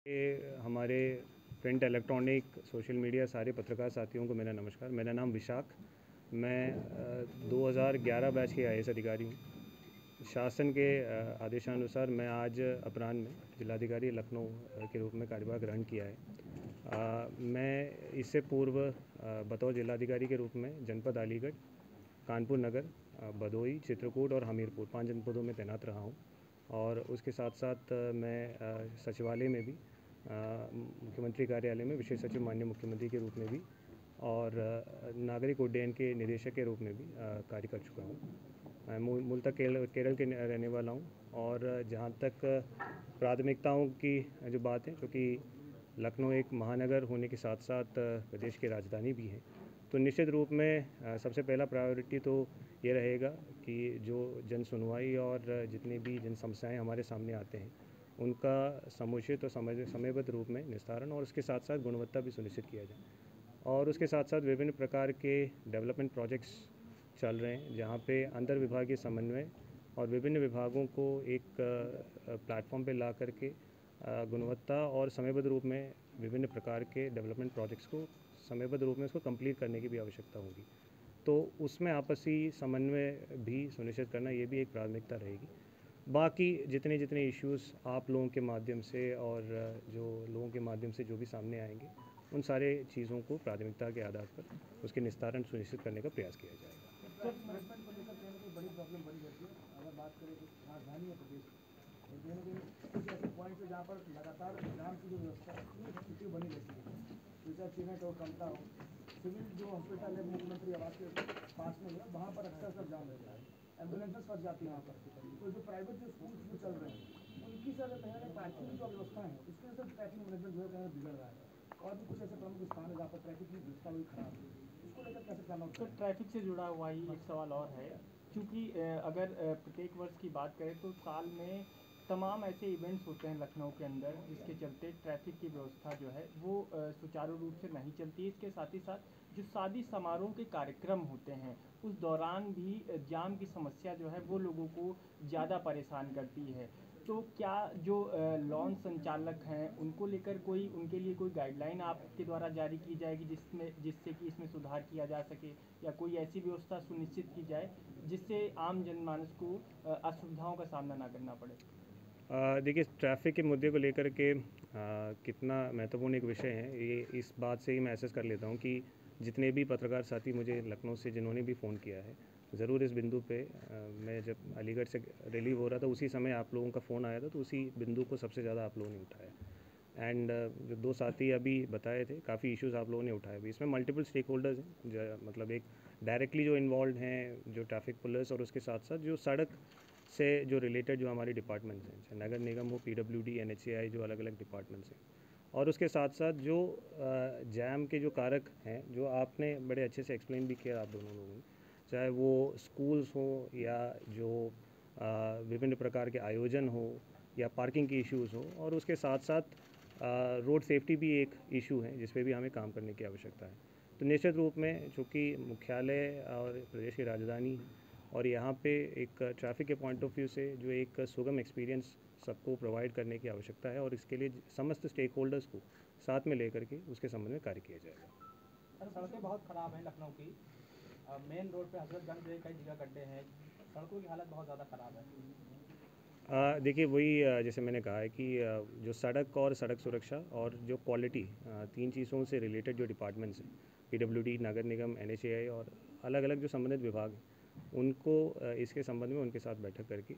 हमारे print, electronic, social media सारे पत्रकार साथियों को मेरा नमस्कार। मेरा नाम विशाख, मैं 2011 बैच के IAS अधिकारी हूँ। शासन के आदेशानुसार मैं आज अपराह्न में जिलाधिकारी लखनऊ के रूप में कार्यभार ग्रहण किया है। मैं इससे पूर्व बतौर जिलाधिकारी के रूप में जनपद अलीगढ़, कानपुर नगर, भदोही, चित्रकूट और हमीरपुर 5 जनपदों में तैनात रहा हूँ। और उसके साथ साथ मैं सचिवालय में भी, मुख्यमंत्री कार्यालय में विशेष सचिव माननीय मुख्यमंत्री के रूप में भी और नागरिक उड्डयन के निदेशक के रूप में भी कार्य कर चुका हूँ। मैं मूलतः केरल के रहने वाला हूँ। और जहाँ तक प्राथमिकताओं की जो बात है, क्योंकि लखनऊ एक महानगर होने के साथ साथ प्रदेश की राजधानी भी है, तो निश्चित रूप में सबसे पहला प्रायोरिटी तो ये रहेगा कि जो जन सुनवाई और जितनी भी जन समस्याएँ हमारे सामने आते हैं उनका समुचित और समयबद्ध रूप में निस्तारण और उसके साथ साथ गुणवत्ता भी सुनिश्चित किया जाए। और उसके साथ साथ विभिन्न प्रकार के डेवलपमेंट प्रोजेक्ट्स चल रहे हैं, जहाँ पे अंतर विभागीय समन्वय और विभिन्न विभागों को एक प्लेटफॉर्म पे ला करके गुणवत्ता और समयबद्ध रूप में विभिन्न प्रकार के डेवलपमेंट प्रोजेक्ट्स को समयबद्ध रूप में उसको कंप्लीट करने की भी आवश्यकता होगी। तो उसमें आपसी समन्वय भी सुनिश्चित करना, ये भी एक प्राथमिकता रहेगी। बाकी जितने इश्यूज़ आप लोगों के माध्यम से और जो लोगों के माध्यम से जो भी सामने आएंगे, उन सारे चीज़ों को प्राथमिकता के आधार पर उसके निस्तारण सुनिश्चित करने का प्रयास किया जाएगा। मैनेजमेंट को लेकर कहीं ना कहीं बड़ी प्रॉब्लम बड़ी रहती है। अगर बात करें तो राजधानी है प्रदेश की, कहीं ना कहीं कुछ ऐसे पॉइंट्स है जहाँ पर लगातार जाम की जो व्यवस्था स्थिति बनी रहती है, तो चाहे सीमेंट हो, कमता हो, सिविल जो हॉस्पिटल है मुख्यमंत्री आवास के पास में है, वहाँ पर अक्सर जाम रहता है, एम्बुलेंसेस फंस जाती है वहाँ पर। तो जो प्राइवेट जो स्कूल्स जो चल रहे हैं उनकी सर कहीं ना कहीं पार्किंग की जो व्यवस्था है उसके वजह से ट्रैफिक मैनेजमेंट जो है कहीं बिगड़ रहा है। और भी कुछ ऐसे प्रमुख स्थान है जहाँ पर ट्रैफिक की व्यवस्था भी खराब है, उसको लेकर कैसे प्लान आउट? तो ट्रैफिक से जुड़ा हुआ ही एक सवाल और है, क्योंकि अगर प्रत्येक वर्ष की बात करें तो साल में तमाम ऐसे इवेंट्स होते हैं लखनऊ के अंदर जिसके चलते ट्रैफिक की व्यवस्था जो है वो सुचारू रूप से नहीं चलती है। इसके साथ ही साथ जो शादी समारोह के कार्यक्रम होते हैं उस दौरान भी जाम की समस्या जो है वो लोगों को ज़्यादा परेशान करती है। तो क्या जो लॉन्च संचालक हैं उनको लेकर उनके लिए कोई गाइडलाइन आपके द्वारा जारी की जाएगी जिससे कि इसमें सुधार किया जा सके, या कोई ऐसी व्यवस्था सुनिश्चित की जाए जिससे आम जनमानस को असुविधाओं का सामना ना करना पड़े? देखिए, ट्रैफिक के मुद्दे को लेकर के कितना महत्वपूर्ण एक विषय है, ये इस बात से ही मैं एसेस कर लेता हूँ कि जितने भी पत्रकार साथी मुझे लखनऊ से जिन्होंने भी फ़ोन किया है, ज़रूर इस बिंदु पे मैं जब अलीगढ़ से रिलीव हो रहा था उसी समय आप लोगों का फ़ोन आया था, तो उसी बिंदु को सबसे ज़्यादा आप लोगों ने उठाया। एंड जो 2 साथी अभी बताए थे, काफ़ी इश्यूज़ आप लोगों ने उठाए भी। इसमें मल्टीपल स्टेक होल्डर्स हैं, मतलब एक डायरेक्टली जो इन्वॉल्व हैं, जो ट्रैफिक पुलिस, और उसके साथ साथ जो सड़क से जो रिलेटेड जो हमारी डिपार्टमेंट्स हैं, चाहे नगर निगम हो, PWD, NHAI, जो अलग अलग डिपार्टमेंट्स हैं, और उसके साथ साथ जो जैम के जो कारक हैं, जो आपने बड़े अच्छे से एक्सप्लेन भी किया आप दोनों लोगों ने, चाहे वो स्कूल्स हो या जो विभिन्न प्रकार के आयोजन हो या पार्किंग के इश्यूज़ हो, और उसके साथ साथ रोड सेफ्टी भी एक इशू है जिस पे भी हमें काम करने की आवश्यकता है। तो निश्चित रूप में चूँकि मुख्यालय और प्रदेश की राजधानी है और यहाँ पे एक ट्रैफिक के पॉइंट ऑफ व्यू से जो एक सुगम एक्सपीरियंस सबको प्रोवाइड करने की आवश्यकता है, और इसके लिए समस्त स्टेक होल्डर्स को साथ में लेकर के उसके संबंध में कार्य किया जाएगा। सड़कें बहुत ख़राब हैं लखनऊ की, मेन रोड पे हजरतगंज पे कई जगह गड्ढे हैं, सड़कों की हालत बहुत ज़्यादा ख़राब है। देखिए, वही जैसे मैंने कहा है कि जो सड़क और सड़क सुरक्षा और जो क्वालिटी, 3 चीज़ों से रिलेटेड जो डिपार्टमेंट्स हैं, PWD, नगर निगम, NHAI और अलग अलग जो संबंधित विभाग हैं, उनको इसके संबंध में उनके साथ बैठक करके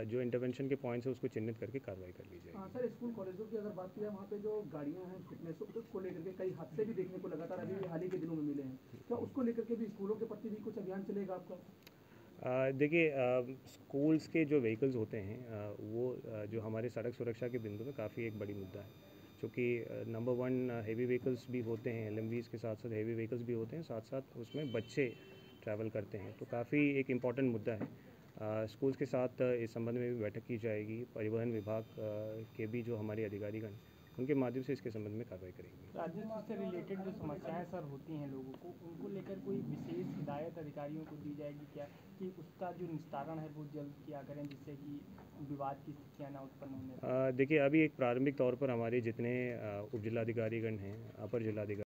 जो इंटरवेंशन के पॉइंट्स है उसको चिन्हित करके कार्रवाई कर ली जाएगी। हाँ सर, स्कूल कॉलेजों की अगर बात की जाए, वहाँ पे जो गाड़ियाँ हैं फिटनेस उसको लेकर के कई हादसे भी देखने को लगातार अभी हाल ही के दिनों में मिले हैं, क्या उसको लेकर के भी स्कूलों के प्रति भी कुछ अभियान चलेगा आपका? देखिए, स्कूल्स के जो व्हीकल्स होते हैं वो जो हमारे सड़क सुरक्षा के बिंदु में काफ़ी एक बड़ी मुद्दा है, क्योंकि नंबर 1 हेवी व्हीकल्स भी होते हैं, LMVs के साथ साथ हेवी व्हीकल्स भी होते हैं, साथ साथ उसमें बच्चे ट्रैवल करते हैं, तो काफ़ी एक इम्पॉर्टेंट मुद्दा है। स्कूल्स के साथ इस संबंध में भी बैठक की जाएगी। परिवहन विभाग के भी जो हमारे अधिकारीगण उनके माध्यम से इसके संबंध में कार्रवाई करेंगे। राजस्व से रिलेटेड जो समस्याएं सर होती हैं लोगों को, उनको लेकर कोई विशेष हिदायत अधिकारियों को दी जाएगी क्या, कि उसका जो निस्तारण है वो जल्द किया करें, जिससे कि विवाद की स्थितियाँ ना उत्पन्न होने पाए? देखिए, अभी एक प्रारंभिक तौर पर हमारे जितने उप जिलाधिकारीगण हैं, अपर जिलाधिकारी